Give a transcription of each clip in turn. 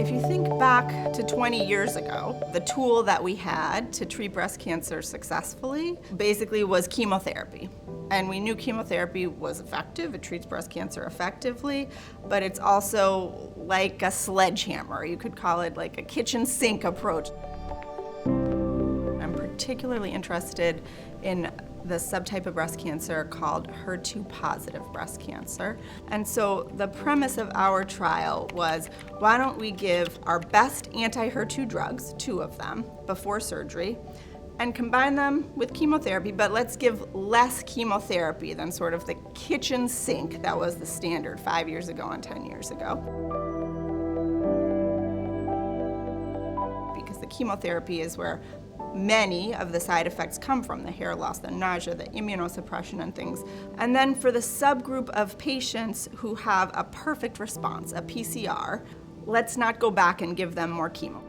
If you think back to 20 years ago, the tool that we had to treat breast cancer successfully basically was chemotherapy. And we knew chemotherapy was effective, it treats breast cancer effectively, but it's also like a sledgehammer. You could call it like a kitchen sink approach. I'm particularly interested in the subtype of breast cancer called HER2 positive breast cancer. And so the premise of our trial was, why don't we give our best anti-HER2 drugs, 2 of them, before surgery, and combine them with chemotherapy, but let's give less chemotherapy than sort of the kitchen sink that was the standard 5 years ago and 10 years ago. Because the chemotherapy is where many of the side effects come from, the hair loss, the nausea, the immunosuppression and things. And then for the subgroup of patients who have a perfect response, a PCR, let's not go back and give them more chemo.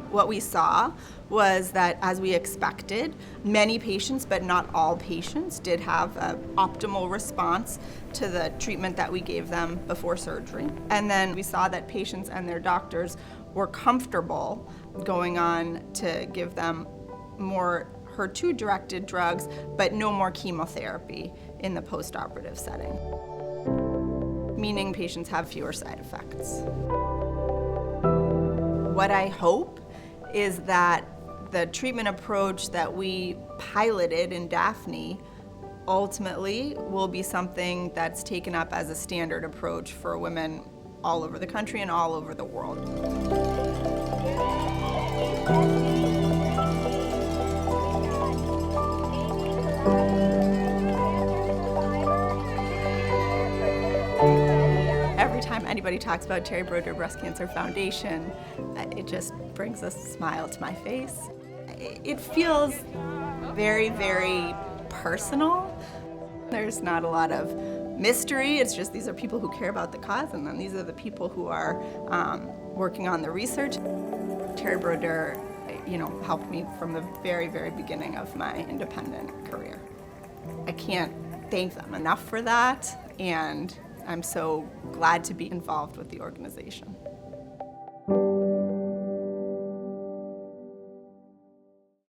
What we saw was that, as we expected, many patients, but not all patients, did have an optimal response to the treatment that we gave them before surgery. And then we saw that patients and their doctors were comfortable going on to give them more HER2-directed drugs, but no more chemotherapy in the postoperative setting, meaning patients have fewer side effects. What I hope is that the treatment approach that we piloted in Daphne ultimately will be something that's taken up as a standard approach for women all over the country and all over the world. Every time anybody talks about Terry Broder Breast Cancer Foundation, it just brings a smile to my face. It feels very, very personal. There's not a lot of mystery. It's just these are people who care about the cause, and then these are the people who are working on the research. Terry Broder, helped me from the very, very beginning of my independent career. I can't thank them enough for that, and I'm so glad to be involved with the organization.